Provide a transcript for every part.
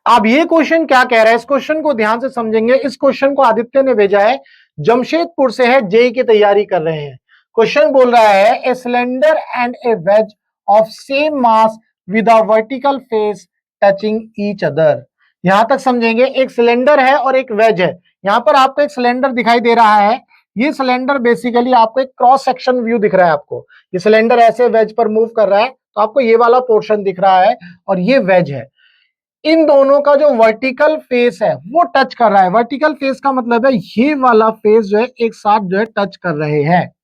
अब ये क्वेश्चन क्या कह रहा है, इस क्वेश्चन को ध्यान से समझेंगे। इस क्वेश्चन को आदित्य ने भेजा है, जमशेदपुर से है, जेई की तैयारी कर रहे हैं। क्वेश्चन बोल रहा है a cylinder and A ways of same mass with a vertical face touching each other. यहां तक समझेंगे। एक सिलेंडर है और एक वेज है। यहां पर आपको एक सिलेंडर दिखाई दे रहा है। ये सिलेंडर बेसिकली आपको एक क्रॉस सेक्शन व्यू दिख रहा है। आपको ये सिलेंडर ऐसे वेज पर मूव कर रहा है, तो आपको ये वाला पोर्शन दिख रहा है और ये वेज है। इन दोनों का जो वर्टिकल फेस है वो टच कर रहा है। वर्टिकल फेस का मतलब है ये वाला फेस जो है एक साथ जो है टच कर रहे हैं।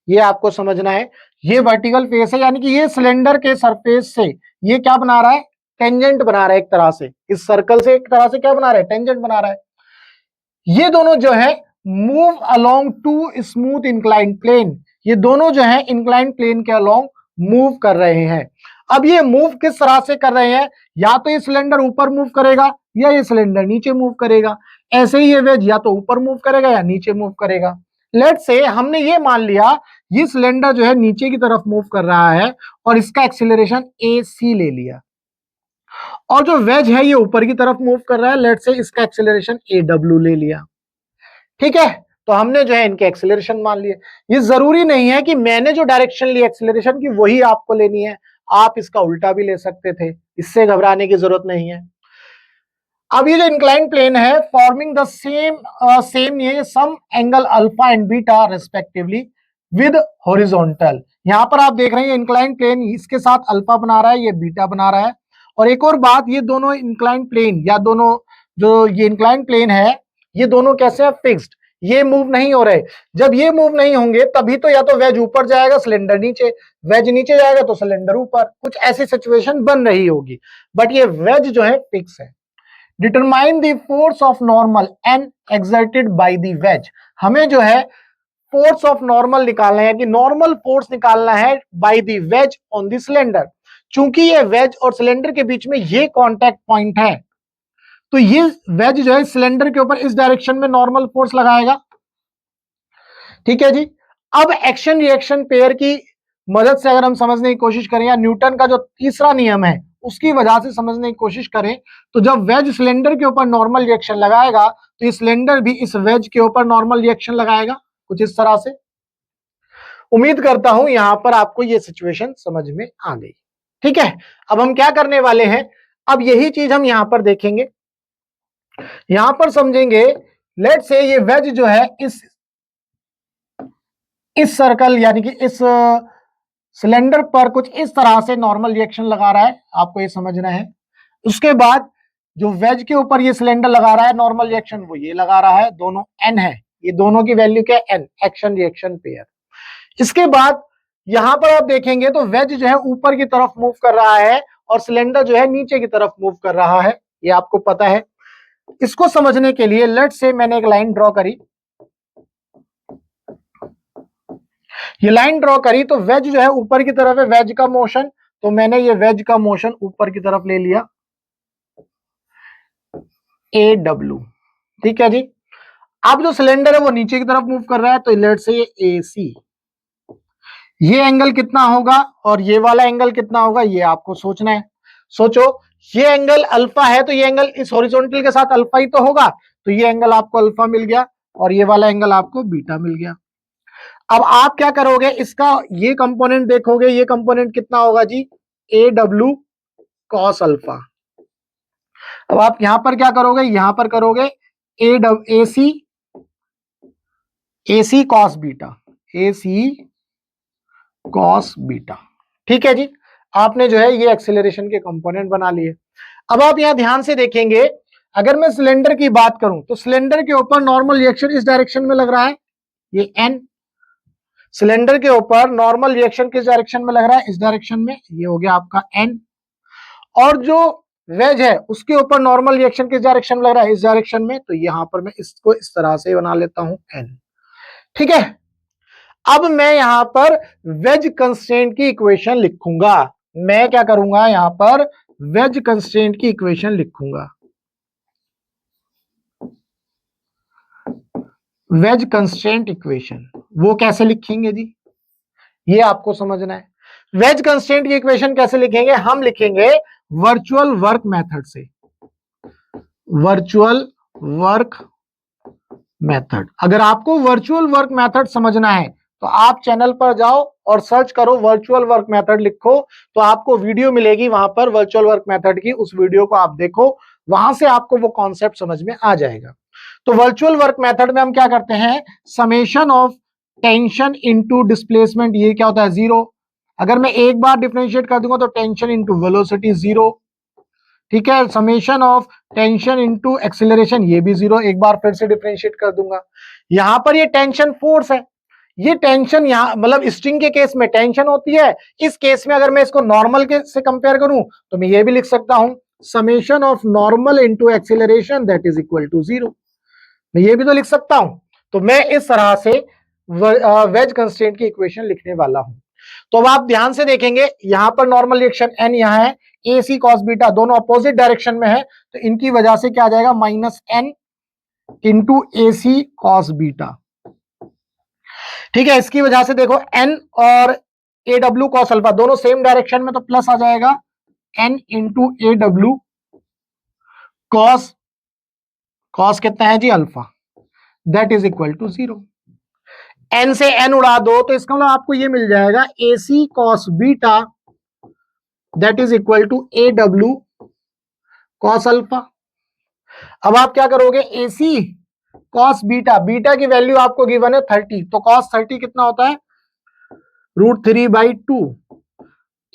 ये आपको समझना है। ये वर्टिकल फेस है, यानी कि ये सिलेंडर के सरफेस से ये क्या बना रहा है, टेंजेंट बना रहा है। एक तरह से इस सर्कल से एक तरह से क्या बना रहा है, टेंजेंट बना रहा है। ये दोनों जो है move along to smooth inclined plane. ये दोनों जो है इंक्लाइंड प्लेन के अलोंग मूव कर रहे हैं। अब ये मूव किस तरह से कर रहे हैं, या तो ये सिलेंडर ऊपर मूव करेगा या ये सिलेंडर नीचे मूव करेगा। ऐसे ही ये वेज या तो ऊपर मूव करेगा या नीचे मूव करेगा। लेट से हमने ये मान लिया ये सिलेंडर जो है नीचे की तरफ मूव कर रहा है और इसका एक्सीलरेशन AC ले लिया, और जो वेज है ये ऊपर की तरफ मूव कर रहा है। लेट से इसका एक्सीलरेशन AW ले लिया। ठीक है, तो हमने जो है इनके एक्सीलरेशन मान लिए। ये जरूरी नहीं है कि मैंने जो डायरेक्शन ली एक्सीलरेशन की वही आपको लेनी है, आप इसका उल्टा भी ले सकते थे। इससे घबराने की जरूरत नहीं है। अब ये जो इंक्लाइन प्लेन है फॉर्मिंग द सेम ये sum angle alpha and beta respectively with horizontal. यहां पर आप देख रहे हैं इंक्लाइन प्लेन इसके साथ अल्फा बना रहा है, ये बीटा बना रहा है। और एक और बात, ये दोनों इंक्लाइन प्लेन या दोनों जो ये इंक्लाइन प्लेन है ये दोनों कैसे है, फिक्स्ड। ये मूव नहीं हो रहे। जब ये मूव नहीं होंगे तभी तो या तो वेज ऊपर जाएगा सिलेंडर नीचे, वेज नीचे जाएगा तो सिलेंडर ऊपर, कुछ ऐसी सिचुएशन बन रही होगी। बट ये वेज जो है फिक्स है। Determine the force of normal and exerted by the ways. हमें जो है फोर्स ऑफ नॉर्मल निकालना है, कि नॉर्मल फोर्स निकालना है by the ways on the cylinder. चूंकि ये वेज और सिलेंडर के बीच में ये कांटेक्ट पॉइंट है, तो ये वेज जो है सिलेंडर के ऊपर इस डायरेक्शन में नॉर्मल फोर्स लगाएगा। ठीक है जी। अब एक्शन रिएक्शन पेयर की मदद से अगर हम समझने की कोशिश करें, या न्यूटन का जो तीसरा नियम है उसकी वजह से समझने की कोशिश करें, तो जब वेज सिलेंडर के ऊपर नॉर्मल रिएक्शन लगाएगा तो ये सिलेंडर भी इस वेज के ऊपर नॉर्मल रिएक्शन लगाएगा, कुछ इस तरह से। उम्मीद करता हूं यहां पर आपको ये सिचुएशन समझ में आ गई। ठीक है, अब हम क्या करने वाले हैं, अब यही चीज हम यहां पर देखेंगे, यहां पर समझेंगे। लेट से ये वेज जो है इस सर्कल यानी कि इस सिलेंडर पर कुछ इस तरह से नॉर्मल रिएक्शन लगा रहा है, आपको ये समझना है। उसके बाद जो वेज के ऊपर ये सिलेंडर लगा रहा है नॉर्मल रिएक्शन, वो ये लगा रहा है, दोनों N है, ये दोनों की वैल्यू क्या है, N, एक्शन रिएक्शन पेयर। इसके बाद यहां पर आप देखेंगे तो वेज जो है ऊपर की तरफ मूव कर रहा है और सिलेंडर जो है नीचे की तरफ मूव कर रहा है, ये आपको पता है। इसको समझने के लिए लेट से मैंने एक लाइन ड्रॉ करी, ये लाइन ड्रॉ करी तो वेज जो है ऊपर की तरफ है, वेज का मोशन, तो मैंने ये वेज का मोशन ऊपर की तरफ ले लिया, AW। ठीक है जी। अब जो सिलेंडर है वो नीचे की तरफ मूव कर रहा है, तो लेट से ये AC। ये एंगल कितना होगा और ये वाला एंगल कितना होगा, ये आपको सोचना है। सोचो, ये एंगल अल्फा है तो ये एंगल इस हॉरिजॉन्टल के साथ अल्फा ही तो होगा, तो ये एंगल आपको अल्फा मिल गया और ये वाला एंगल आपको बीटा मिल गया। अब आप क्या करोगे, इसका ये कंपोनेंट देखोगे, ये कंपोनेंट कितना होगा जी, AW cos अल्फा। अब आप यहां पर क्या करोगे, यहां पर करोगे AC cos beta, AC cos beta. ठीक है जी, आपने जो है ये एक्सीलरेशन के कंपोनेंट बना लिए। अब आप यहां ध्यान से देखेंगे, अगर मैं सिलेंडर की बात करूं तो सिलेंडर के ऊपर नॉर्मल रिएक्शन इस डायरेक्शन में लग रहा है, ये N। सिलेंडर के ऊपर नॉर्मल रिएक्शन किस डायरेक्शन में लग रहा है, इस डायरेक्शन में, ये हो गया आपका N। और जो वेज है उसके ऊपर नॉर्मल रिएक्शन किस डायरेक्शन में लग रहा है, इस डायरेक्शन में, तो यहां पर मैं इसको इस तरह से बना लेता हूं N। ठीक है, अब मैं यहां पर वेज कंस्ट्रेंट की इक्वेशन लिखूंगा। मैं क्या करूंगा, यहां पर वेज कंस्ट्रेंट की इक्वेशन लिखूंगा। वेज कंस्ट्रेंट इक्वेशन वो कैसे लिखेंगे जी, ये आपको समझना है। वेज कंस्ट्रेंट की इक्वेशन कैसे लिखेंगे, हम लिखेंगे वर्चुअल वर्क मेथड से। Virtual work method. अगर आपको वर्चुअल वर्क मेथड समझना है तो आप चैनल पर जाओ और सर्च करो वर्चुअल वर्क मेथड लिखो, तो आपको वीडियो मिलेगी वहां पर वर्चुअल वर्क मेथड की, उस वीडियो को आप देखो, वहां से आपको वो कॉन्सेप्ट समझ में आ जाएगा। तो वर्चुअल वर्क मेथड में हम क्या करते हैं, summation of tension into displacement, ये क्या होता है, जीरो। अगर मैं एक बार डिफरेंशिएट कर दूंगा तो टेंशन इनटू वेलोसिटी जीरो, ठीक है। Summation of tension into acceleration, ये भी जीरो, एक बार फिर से डिफरेंशिएट कर दूंगा। यहां पर ये टेंशन फोर्स है, ये टेंशन यहां मतलब स्ट्रिंग के केस में टेंशन होती है, इस केस में अगर मैं इसको नॉर्मल के से कंपेयर करूं तो मैं ये भी लिख सकता हूं summation of normal into acceleration that is equal to zero, मैं ये भी तो लिख सकता हूं। तो मैं इस तरह से वेज कंस्ट्रेंट की इक्वेशन लिखने वाला हूं। तो अब आप ध्यान से देखेंगे, यहां पर नॉर्मल रिएक्शन एन यहां है, ए सी कॉस बीटा दोनों अपोजिट डायरेक्शन में है, तो इनकी वजह से क्या आ जाएगा, minus N into a c cos beta, ठीक है। इसकी वजह से देखो एन और ए डब्ल्यू कॉस अल्फा दोनों सेम डायरेक्शन में, तो प्लस आ जाएगा एन इंटू ए डब्ल्यू कॉस, कॉस कितना है जी alpha, that is equal to zero. N से एन उड़ा दो तो इसका मतलब आपको ये मिल जाएगा a c cos beta that is equal to a डब्ल्यू कॉस अल्फा। अब आप क्या करोगे, a c cos beta, beta की वैल्यू आपको गिवन है 30, तो कॉस 30 कितना होता है, √3/2,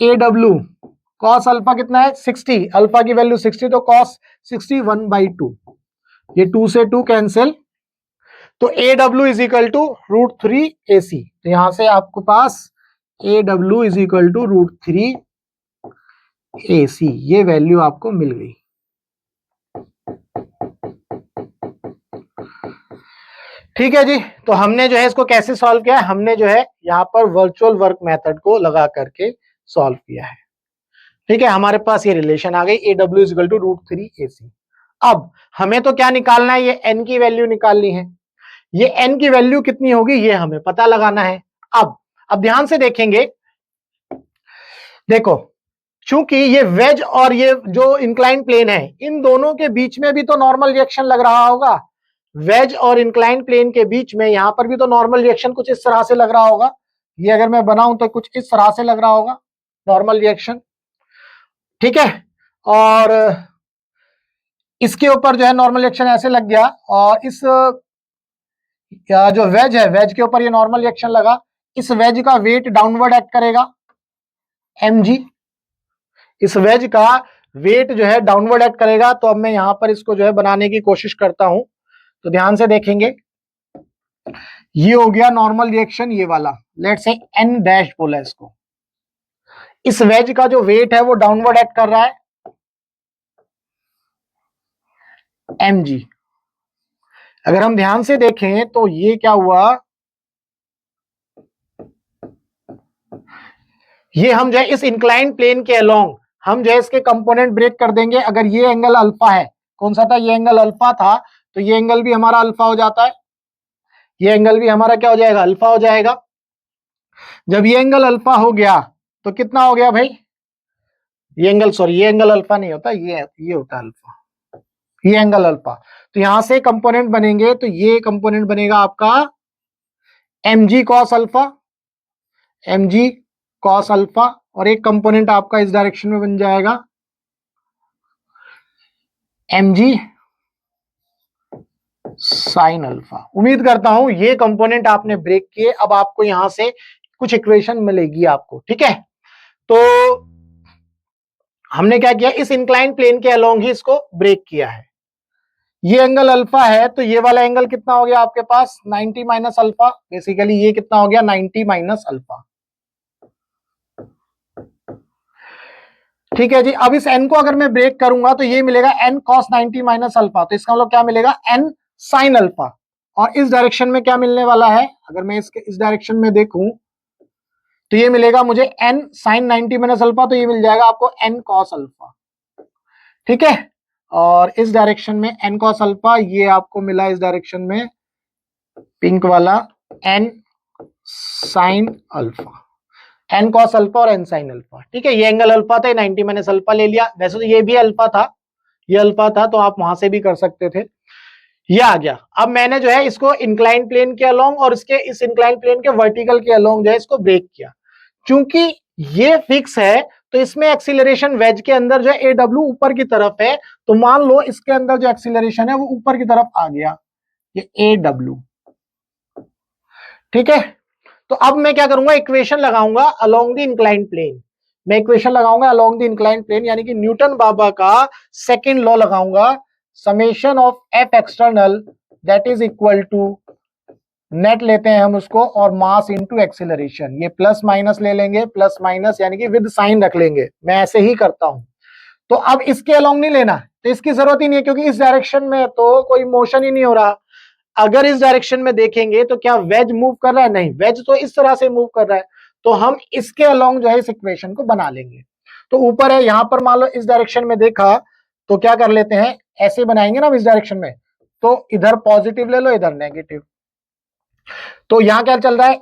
ए डब्ल्यू कॉस अल्फा कितना है 60, अल्फा की वैल्यू 60, तो कॉस 60 1/2, ये 2 से 2 कैंसिल, तो a W is equal to √3 AC, तो यहां से आपको पास a W is equal to √3 AC, ये वैल्यू आपको मिल गई। ठीक है जी, तो हमने जो है इसको कैसे सॉल्व किया है, हमने जो है यहाँ पर वर्चुअल वर्क मेथड को लगा करके सॉल्व किया है, ठीक है। हमारे पास ये रिलेशन आ गई, A W is equal to √3 AC। अब हमें तो क्या निकालना है, ये एन की वैल्यू निकालनी है, ये एन की वैल्यू कितनी होगी ये हमें पता लगाना है। अब ध्यान से देखेंगे, देखो चूंकि ये वेज और ये जो इंक्लाइन प्लेन है, इन दोनों के बीच में भी तो नॉर्मल रिएक्शन लग रहा होगा, वेज और इंक्लाइन प्लेन के बीच में यहां पर भी तो नॉर्मल रिएक्शन कुछ इस तरह से लग रहा होगा, ये अगर मैं बनाऊं तो कुछ इस तरह से लग रहा होगा नॉर्मल रिएक्शन, ठीक है। और इसके ऊपर जो है नॉर्मल रिएक्शन ऐसे लग गया, और इस जो वेज है, वेज के ऊपर ये नॉर्मल रिएक्शन लगा, इस वेज का वेट डाउनवर्ड एक्ट करेगा mg, इस वेज का वेट जो है डाउनवर्ड एक्ट करेगा। तो अब मैं यहां पर इसको जो है बनाने की कोशिश करता हूं, तो ध्यान से देखेंगे, ये हो गया नॉर्मल रिएक्शन ये वाला, लेट्स से n डैश बोला इसको, इस वेज का जो वेट है वो डाउनवर्ड एक्ट कर रहा है mg। अगर हम ध्यान से देखें तो ये क्या हुआ, ये हम जो है इस इंक्लाइन प्लेन के अलोंग हम जो है इसके कंपोनेंट ब्रेक कर देंगे। अगर ये एंगल अल्फा है, कौन सा था, ये एंगल अल्फा था, तो ये एंगल भी हमारा अल्फा हो जाता है, ये एंगल भी हमारा क्या हो जाएगा, अल्फा हो जाएगा। जब ये एंगल अल्फा हो गया तो कितना हो गया भाई, ये एंगल, सॉरी ये एंगल अल्फा नहीं होता, ये होता है अल्फा, ये एंगल अल्फा। तो यहां से कंपोनेंट बनेंगे, तो ये कंपोनेंट बनेगा आपका mg cos alpha, mg cos alpha, और एक कंपोनेंट आपका इस डायरेक्शन में बन जाएगा mg sin अल्फा। उम्मीद करता हूं ये कंपोनेंट आपने ब्रेक किए, अब आपको यहां से कुछ इक्वेशन मिलेगी आपको, ठीक है। तो हमने क्या किया, इस इंक्लाइन प्लेन के अलोंग ही इसको ब्रेक किया है। ये एंगल अल्फा है, तो ये वाला एंगल कितना हो गया आपके पास 90 माइनस अल्फा, बेसिकली ये कितना हो गया 90 माइनस अल्फा, ठीक है जी। अब इस n को अगर मैं ब्रेक करूंगा तो ये मिलेगा n cos 90 माइनस अल्फा, तो इसका मतलब क्या मिलेगा n sin अल्फा, और इस डायरेक्शन में क्या मिलने वाला है, अगर मैं इस डायरेक्शन में देखूं तो ये मिलेगा मुझे n sin 90 माइनस अल्फा, तो ये मिल जाएगा आपको n cos अल्फा, ठीक है। और इस डायरेक्शन में n cos अल्फा, ये आपको मिला इस डायरेक्शन में पिंक वाला n sin alpha, n cos alpha और n sin अल्फा, ठीक है। ये एंगल अल्फा था, 90 माइनस अल्फा ले लिया, वैसे तो ये भी अल्फा था, ये अल्फा था, तो आप वहां से भी कर सकते थे। ये आ गया। अब मैंने जो है इसको इंक्लाइन प्लेन के अलोंग और इसके इस इंक्लाइन प्लेन के वर्टिकल के अलोंग जो है इसको ब्रेक किया। चूंकि ये फिक्स है तो इसमें एक्सीलरेशन वेज के अंदर जो है ए डब्ल्यू ऊपर की तरफ है, तो मान लो इसके अंदर जो एक्सीलरेशन है वो ऊपर की तरफ आ गया, ये ए डब्ल्यू। ठीक है, तो अब मैं क्या करूंगा, इक्वेशन लगाऊंगा अलोंग द इंक्लाइन प्लेन। मैं इक्वेशन लगाऊंगा अलोंग द इंक्लाइन प्लेन, यानी कि न्यूटन बाबा का सेकंड लॉ लगाऊंगा, summation of F external that is equal to net लेते हैं हम उसको और मास इनटू एक्सीलरेशन। ये प्लस माइनस ले लेंगे, प्लस माइनस यानी कि विद साइन रख लेंगे, मैं ऐसे ही करता हूं। तो अब इसके अलोंग नहीं लेना, तो इसकी जरूरत ही नहीं है क्योंकि इस डायरेक्शन में तो कोई मोशन ही नहीं हो रहा। अगर इस डायरेक्शन में देखेंगे तो क्या वेज मूव कर रहा है? नहीं, वेज तो इस तरह से मूव कर रहा है, तो हम इसके अलोंग जो है इस इक्वेशन को बना लेंगे। तो ऊपर है, यहां पर मान लो इस डायरेक्शन में देखा तो क्या कर लेते हैं, ऐसे बनाएंगे ना इस डायरेक्शन में, तो इधर पॉजिटिव ले लो, इधर नेगेटिव। तो यहां क्या चल रहा है,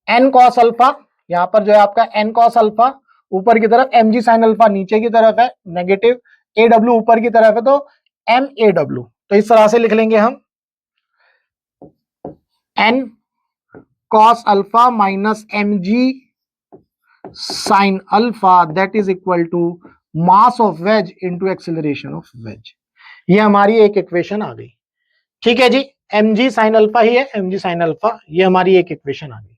एन कॉस अल्फा, यहां पर जो है आपका एन कॉस अल्फा ऊपर की तरफ, एम जी साइन अल्फा नीचे की तरफ है नेगेटिव, ए डब्ल्यू ऊपर की तरफ है तो एम ए डब्ल्यू। तो इस तरह से लिख लेंगे हम N cos alpha minus M G sine alpha that is equal to mass of wedge into acceleration of wedge. ये हमारी एक इक्वेशन आ गई। ठीक है जी, एम जी साइन अल्फा ही है, एम जी साइन अल्फा, ये हमारी एक इक्वेशन आ गई।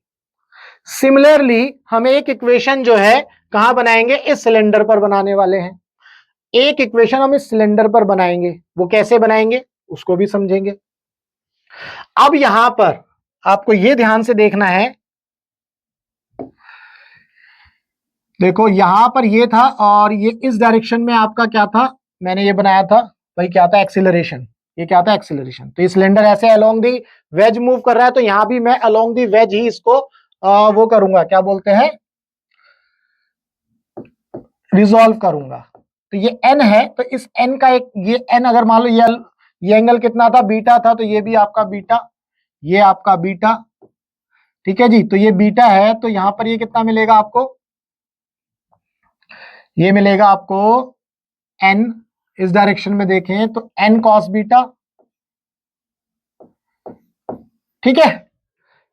सिमिलरली हम एक इक्वेशन जो है कहां बनाएंगे, इस सिलेंडर पर बनाने वाले हैं। एक इक्वेशन हम इस सिलेंडर पर बनाएंगे, वो कैसे बनाएंगे उसको भी समझेंगे। अब यहां पर आपको ये ध्यान से देखना है, देखो यहां पर ये था और ये इस डायरेक्शन में आपका क्या था, मैंने ये बनाया था भाई, क्या था एक्सीलरेशन, ये क्या था एक्सीलरेशन। तो ये सिलेंडर ऐसे अलोंग दी वेज मूव कर रहा है, तो यहां भी मैं अलोंग दी वेज ही इसको वो करूंगा, क्या बोलते हैं, रिजॉल्व करूंगा। तो ये एन है, तो इस एन का एक, ये एन अगर मान लो ये एंगल कितना था, बीटा था, तो ये भी आपका बीटा, ये आपका बीटा। ठीक है जी, तो ये बीटा है, तो यहां पर ये कितना मिलेगा आपको, ये मिलेगा आपको एन, इस डायरेक्शन में देखें तो एन कॉस बीटा। ठीक है,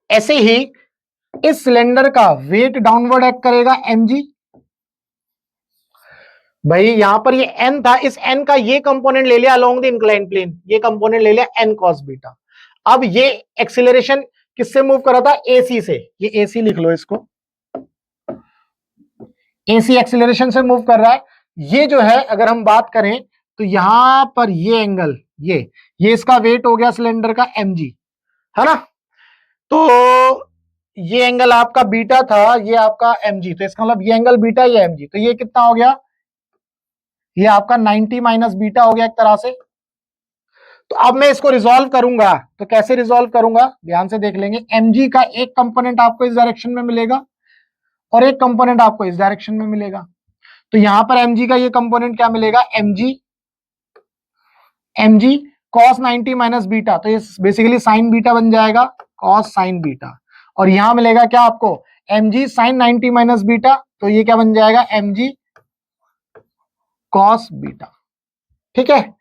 ऐसे ही इस सिलेंडर का वेट डाउनवर्ड एक्ट करेगा mg। भाई यहां पर ये n था, इस n का ये कंपोनेंट ले लिया अलोंग द इंक्लाइन प्लेन, ये कंपोनेंट ले लिया n cos बीटा। अब ये एक्सीलरेशन किससे मूव कर रहा था, ac से, ये ac लिख लो इसको, ac एक्सीलरेशन से मूव कर रहा है। ये जो है अगर हम बात करें तो यहां पर ये एंगल, ये इसका वेट हो गया सिलेंडर का mg, है ना। तो ये एंगल आपका बीटा था, ये आपका mg, तो इसका मतलब ये एंगल बीटा, ये mg, तो ये कितना हो गया, ये आपका 90 माइनस बीटा हो गया एक तरह से। तो अब मैं इसको रिजॉल्व करूंगा, तो कैसे रिजॉल्व करूंगा, ध्यान से देख लेंगे। mg का एक कंपोनेंट आपको इस डायरेक्शन में मिलेगा और एक कंपोनेंट आपको इस डायरेक्शन में मिलेगा। तो यहां पर mg का ये कंपोनेंट क्या मिलेगा, mg cos 90 माइनस बीटा, तो ये बेसिकली साइन बीटा बन जाएगा, cos साइन बीटा। और यहां मिलेगा क्या आपको, mg साइन 90 माइनस बीटा, तो ये क्या बन जाएगा, mg cos बीटा। ठीक है,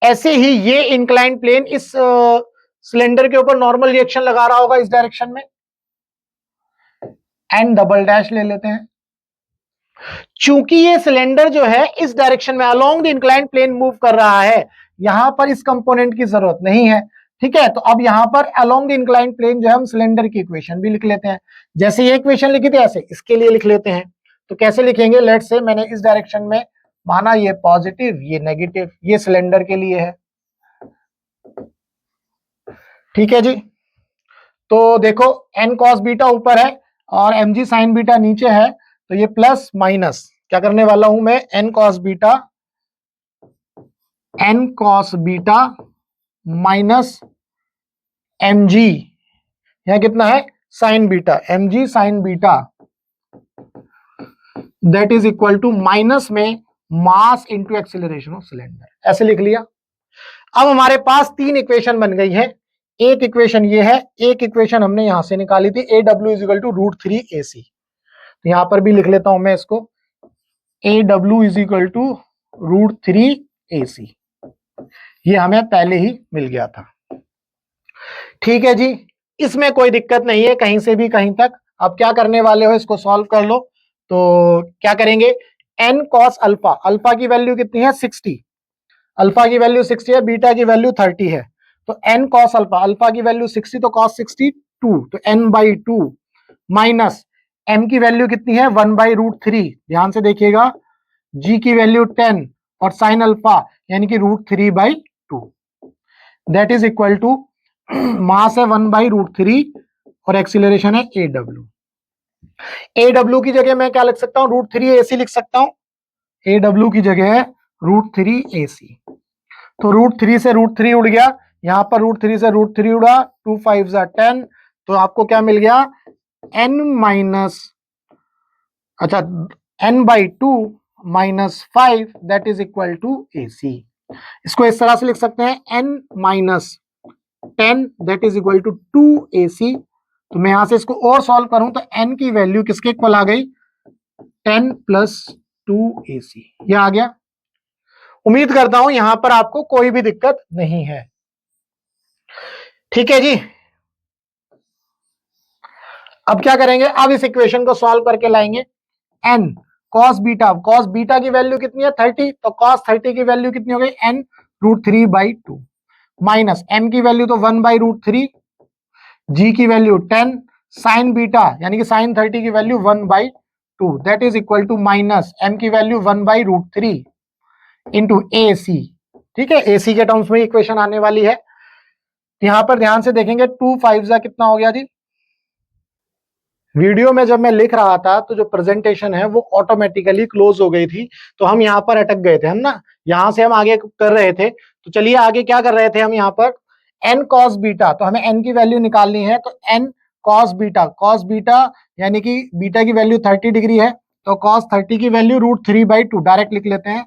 ऐसे ही ये इंक्लाइन प्लेन इस सिलेंडर के ऊपर नॉर्मल रिएक्शन लगा रहा होगा इस डायरेक्शन में, एंड डबल डैश ले लेते हैं। चूंकि ये सिलेंडर जो है इस डायरेक्शन में along the incline plane move कर रहा है, यहां पर इस कंपोनेंट की जरूरत नहीं है। ठीक है, तो अब यहां पर अलोंग द इंक्लाइन प्लेन जो है हम सिलेंडर की इक्वेशन भी लिख लेते हैं, जैसे ये इक्वेशन लिखी थी ऐसे इसके लिए लिख लेते हैं। तो कैसे लिखेंगे, लेट्स से मैंने इस डायरेक्शन में माना ये पॉजिटिव, ये नेगेटिव, ये सिलेंडर के लिए है। ठीक है जी, तो देखो एन कॉस बीटा ऊपर है और mg साइन बीटा नीचे है, तो ये प्लस माइनस क्या करने वाला हूं मैं, N cos beta minus mg, यहां कितना है sine beta, mg sine beta that is equal to minus में mass into acceleration of cylinder, ऐसे लिख लिया। अब हमारे पास तीन इक्वेशन बन गई है, एक इक्वेशन ये है, एक इक्वेशन हमने यहां से निकाली थी A W is equal to √3ac। तो यहां पर भी लिख लेता हूं मैं इसको, A W is equal to √3 AC। ये हमें पहले ही मिल गया था। ठीक है जी, इसमें कोई दिक्कत नहीं है कहीं से भी कहीं तक। अब क्या करने वाले हो, इसको सॉल्व कर लो। तो क्या करेंगे, n cos अल्फा, अल्फा की वैल्यू कितनी है 60, अल्फा की वैल्यू 60 है, बीटा की वैल्यू 30 है। तो n cos अल्फा, अल्फा की वैल्यू 60 तो cos 60 2, तो n/2 माइनस m की वैल्यू कितनी है 1/√3, ध्यान से देखिएगा, g की वैल्यू 10 और साइन अल्फा यानी कि √3/2, that is equal to mass है 1/√3 और एक्सीलरेशन है AW। AW की जगह मैं क्या लिख सकता हूं, √3AC लिख सकता हूं। AW की जगह √3AC, तो √3 से √3 उड़ गया, यहां पर √3 से √3 उड़ा, 2 5 10, तो आपको क्या मिल गया n माइनस, अच्छा n/2 -5 that is equal to AC। इसको इस तरह से लिख सकते हैं n minus 10 that is equal to 2AC। तो मैं यहां से इसको और सॉल्व करूं तो n की वैल्यू किसके इक्वल आ गई 10 + 2AC, ये आ गया। उम्मीद करता हूं यहां पर आपको कोई भी दिक्कत नहीं है। ठीक है जी, अब क्या करेंगे, अब इस इक्वेशन को सॉल्व करके लाएंगे। n cos beta, cos beta की वैल्यू कितनी है 30, तो cos 30 की वैल्यू कितनी हो गई n √3/2 माइनस m की वैल्यू तो 1/√3, g की वैल्यू 10, साइन बीटा यानी कि साइन 30 की value 1/2 that is equal to minus m की वैल्यू 1/√3 इंटू AC। ठीक है, AC के टर्म्स में इक्वेशन आने वाली है। यहां पर ध्यान से देखेंगे 2 5 कितना हो गया जी। वीडियो में जब मैं लिख रहा था तो जो प्रेजेंटेशन है वो ऑटोमेटिकली क्लोज हो गई थी, तो हम यहाँ पर अटक गए थे, हम ना यहां से हम आगे कर रहे थे। तो चलिए आगे क्या कर रहे थे हम यहाँ पर, n cos बीटा, तो हमें n की वैल्यू निकालनी है, तो n cos beta, cos beta यानी कि बीटा की वैल्यू 30 डिग्री है, तो cos 30 की वैल्यू √3/2 डायरेक्ट लिख लेते हैं,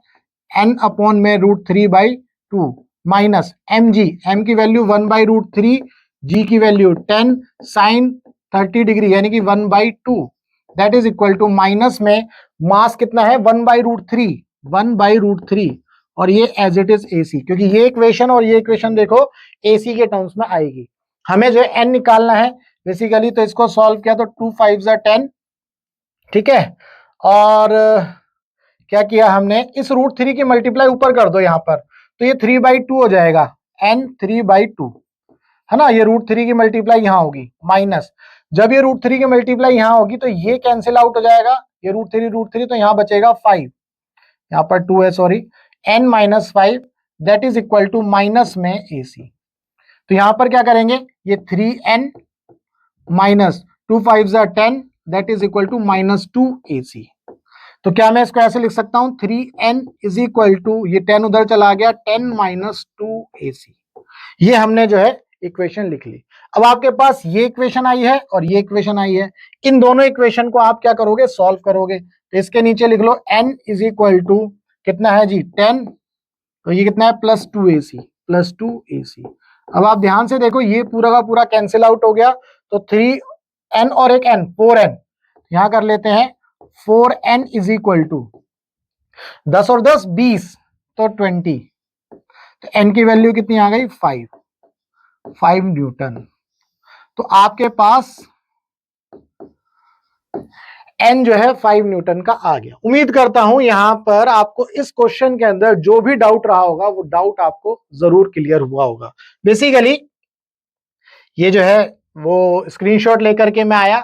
n अपॉन में √3/2 माइनस m की वैल्यू 1/√3, g की वैल्यू 10, साइन 30 डिग्री यानी कि 1/2 that is equal to minus में मास कितना है 1/√3 और ये एज इट इज AC, क्योंकि ये इक्वेशन और ये इक्वेशन देखो AC के टर्म्स में आएगी। हमें जो है n निकालना है बेसिकली, तो इसको सॉल्व किया तो 2 5 10, ठीक है, और क्या किया हमने, इस √3 की मल्टीप्लाई ऊपर कर दो यहाँ पर, तो ये 3/2 हो जाएगा, n 3/2 है ना, ये √3 की मल्टीप्लाई यहाँ होगी माइनस, जब ये √3 की मल्टीप्लाई यहाँ होगी तो ये कैंसिल आउट हो जाएगा, ये √3 तो यहाँ बचेगा 5, यहाँ पर 2 है sorry, n - 5 that is equal to minus में AC। तो यहाँ पर क्या करेंगे, ये 3n minus 2 5 10 that is equal to -2AC। तो क्या मैं इसको ऐसे लिख सकता हूं, 3n इज इक्वल टू, ये 10 उधर चला गया, 10 - 2AC। ये हमने जो है इक्वेशन लिख ली। अब आपके पास ये इक्वेशन आई है और ये इक्वेशन आई है, इन दोनों इक्वेशन को आप क्या करोगे, सॉल्व करोगे। तो इसके नीचे लिख लो n इज इक्वल टू कितना है जी 10, तो ये कितना है +2AC। अब आप ध्यान से देखो ये पूरा का पूरा कैंसिल आउट हो गया, तो 3n और एक n 4n, यहां कर लेते हैं 4n इज इक्वल टू 10 और 10 20, तो 20, तो n की वैल्यू कितनी आ गई 5 न्यूटन। तो आपके पास n जो है 5 न्यूटन का आ गया। उम्मीद करता हूं यहां पर आपको इस क्वेश्चन के अंदर जो भी डाउट रहा होगा वो डाउट आपको जरूर क्लियर हुआ होगा। बेसिकली ये जो है वो स्क्रीनशॉट लेकर के मैं आया,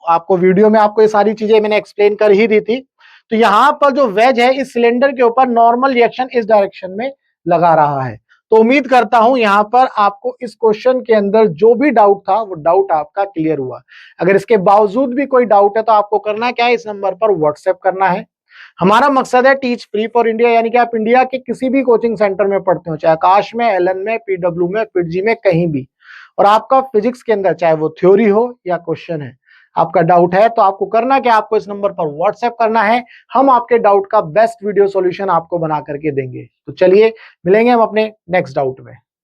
आपको वीडियो में आपको ये सारी चीजें मैंने एक्सप्लेन कर ही दी थी। तो यहां पर जो वेज है इस सिलेंडर के ऊपर नॉर्मल रिएक्शन इस डायरेक्शन में लगा रहा है। तो उम्मीद करता हूं यहां पर आपको इस क्वेश्चन के अंदर जो भी डाउट था वो डाउट आपका क्लियर हुआ। अगर इसके बावजूद भी कोई डाउट है तो आपको करना क्या है, इस नंबर पर व्हाट्सएप करना है। हमारा मकसद है टीच फ्री फॉर इंडिया, यानी कि आप इंडिया के किसी भी कोचिंग सेंटर में पढ़ते हो, चाहे आकाश में, एलन में, PW में, पिटजी में, कहीं भी, और आपका फिजिक्स के अंदर चाहे वो थ्योरी हो या क्वेश्चन है, आपका डाउट है तो आपको करना क्या, आपको इस नंबर पर व्हाट्सएप करना है। हम आपके डाउट का बेस्ट वीडियो सॉल्यूशन आपको बना करके देंगे। तो चलिए मिलेंगे हम अपने नेक्स्ट डाउट में।